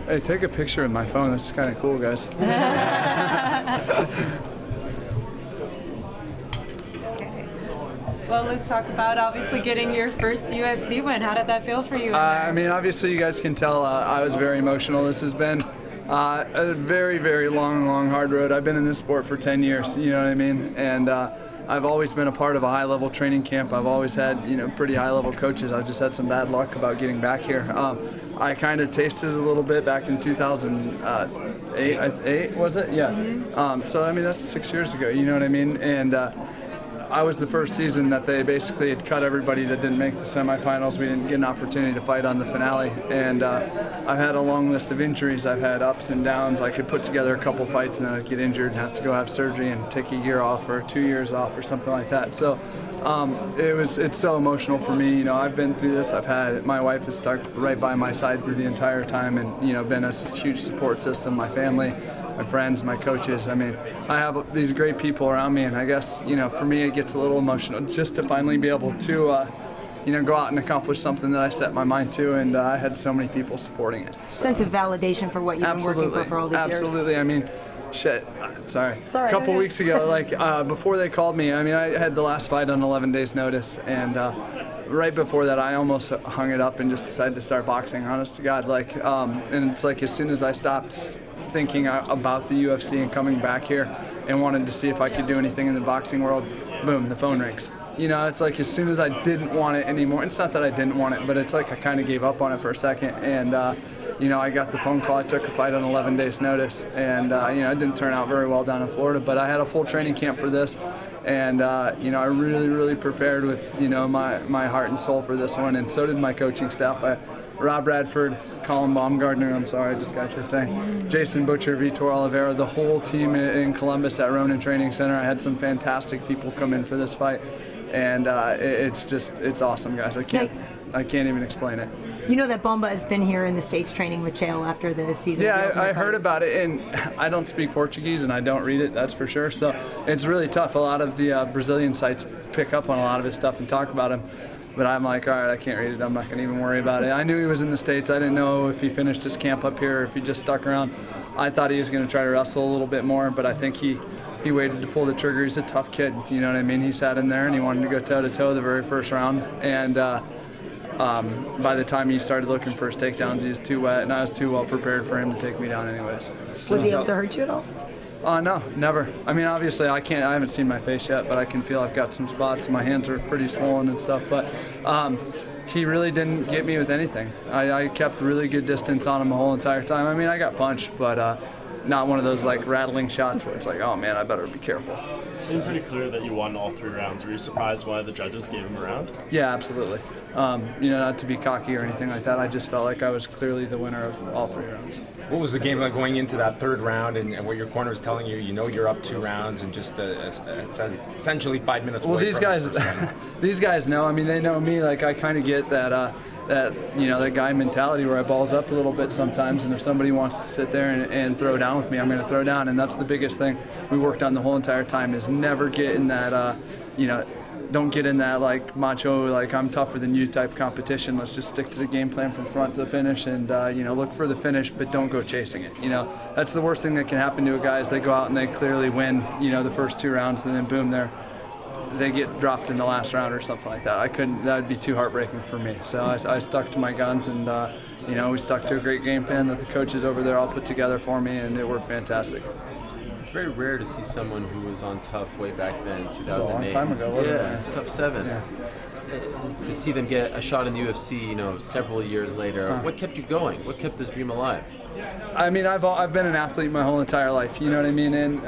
Hey, take a picture with my phone. This is kind of cool, guys. Well, Luke, talk about obviously getting your first UFC win. How did that feel for you? I mean, obviously you guys can tell I was very emotional. This has been a very, very long, hard road. I've been in this sport for 10 years, you know what I mean? And I've always been a part of a high-level training camp. I've always had, you know, pretty high-level coaches. I've just had some bad luck about getting back here. I kind of tasted it a little bit back in 2008, was it? Yeah. Mm-hmm. So, I mean, that's 6 years ago, you know what I mean? And I was the first season that they basically had cut everybody that didn't make the semifinals. We didn't get an opportunity to fight on the finale. And I've had a long list of injuries. I've had ups and downs. I could put together a couple fights and then I'd get injured and have to go have surgery and take a year off or 2 years off or something like that. So it's so emotional for me. You know, I've been through this. My wife has stuck right by my side through the entire time and, you know, been a huge support system, my family, my friends, my coaches. I mean, I have these great people around me, and I guess, you know, for me it gets a little emotional just to finally be able to, you know, go out and accomplish something that I set my mind to, and I had so many people supporting it. So. Sense of validation for what you've been working for all these years. Absolutely. I mean, shit. Sorry. A couple weeks ago, like before they called me, I mean, I had the last fight on 11 days notice, and right before that, I almost hung it up and just decided to start boxing. Honest to God, like, and it's like as soon as I stopped thinking about the UFC and coming back here and wanted to see if I could do anything in the boxing world, boom, the phone rings. You know, it's like as soon as I didn't want it anymore, it's not that I didn't want it, but it's like I kind of gave up on it for a second. And, you know, I got the phone call. I took a fight on 11 days notice. And, you know, it didn't turn out very well down in Florida, but I had a full training camp for this. And, you know, I really prepared with, you know, my heart and soul for this one. And so did my coaching staff. Rob Radford, Colin Baumgartner, I'm sorry, I just got your thing, Jason Butcher, Vitor Oliveira, the whole team in Columbus at Ronin Training Center. I had some fantastic people come in for this fight, and it's awesome, guys. I can't even explain it. You know that Bomba has been here in the States training with Chael after the season. Yeah, I heard about it, and I don't speak Portuguese and I don't read it, that's for sure. So it's really tough. A lot of the Brazilian sites pick up on a lot of his stuff and talk about him. But I'm like, all right, I can't read it. I'm not going to even worry about it. I knew he was in the States. I didn't know if he finished his camp up here or if he just stuck around. I thought he was going to try to wrestle a little bit more, but I think he waited to pull the trigger. He's a tough kid, you know what I mean? He sat in there and he wanted to go toe-to-toe the very first round. And by the time he started looking for his takedowns, he was too wet, and I was too well prepared for him to take me down anyways. So, was he able to hurt you at all? No, never. I mean, obviously, I haven't seen my face yet, but I can feel I've got some spots. My hands are pretty swollen and stuff, but he really didn't get me with anything. I kept really good distance on him the whole entire time. I mean, I got punched, but not one of those, like, rattling shots where it's like, oh, man, I better be careful. It seemed pretty clear that you won all 3 rounds. Were you surprised why the judges gave him a round? Yeah, absolutely. You know, not to be cocky or anything like that. I just felt like I was clearly the winner of all 3 rounds. What was the game like going into that 3rd round and what your corner is telling you? You know you're up 2 rounds and just essentially 5 minutes away. Well, these guys know. I mean, they know me. Like, I kind of get that you know, that guy mentality where I balls up a little bit sometimes, and if somebody wants to sit there and throw down with me, I'm going to throw down, and that's the biggest thing we worked on the whole entire time is never get in that, you know, don't get in that like macho, like I'm tougher than you type competition. Let's just stick to the game plan from front to finish and, you know, look for the finish, but don't go chasing it. You know, that's the worst thing that can happen to a guy is they go out and they clearly win, you know, the first 2 rounds and then boom, they get dropped in the last round or something like that. That would be too heartbreaking for me. So I stuck to my guns and, you know, we stuck to a great game plan that the coaches over there all put together for me, and it worked fantastic. It's very rare to see someone who was on Tough way back then, 2008. It was a long time ago, wasn't it? Tough 7. Yeah. To see them get a shot in the UFC, you know, several years later, what kept you going? What kept this dream alive? I mean, I've been an athlete my whole entire life, you know what I mean? And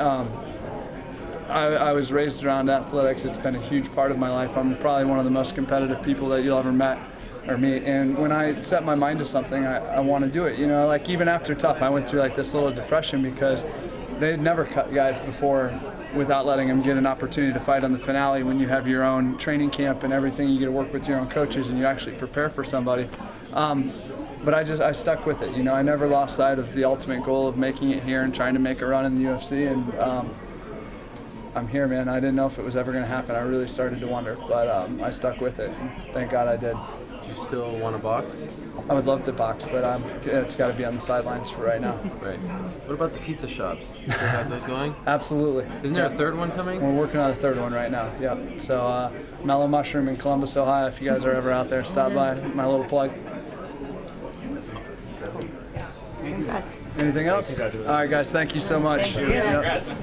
I was raised around athletics. It's been a huge part of my life. I'm probably one of the most competitive people that you'll ever meet. And when I set my mind to something, I want to do it. You know, like even after Tough, I went through like this little depression because they'd never cut guys before without letting them get an opportunity to fight on the finale. When you have your own training camp and everything, you get to work with your own coaches and you actually prepare for somebody. But I stuck with it. You know, I never lost sight of the ultimate goal of making it here and trying to make a run in the UFC. And I'm here, man. I didn't know if it was ever going to happen. I really started to wonder, but I stuck with it. And thank God I did. Do you still want to box? I would love to box, but it's got to be on the sidelines for right now. Right. What about the pizza shops? You still have those going? Absolutely. Isn't there a third one coming? We're working on a third one right now. Yep. So Mellow Mushroom in Columbus, Ohio. If you guys are ever out there, stop by. My little plug. Congrats. Anything else? All right, guys. Thank you so much. Thank you. Yep.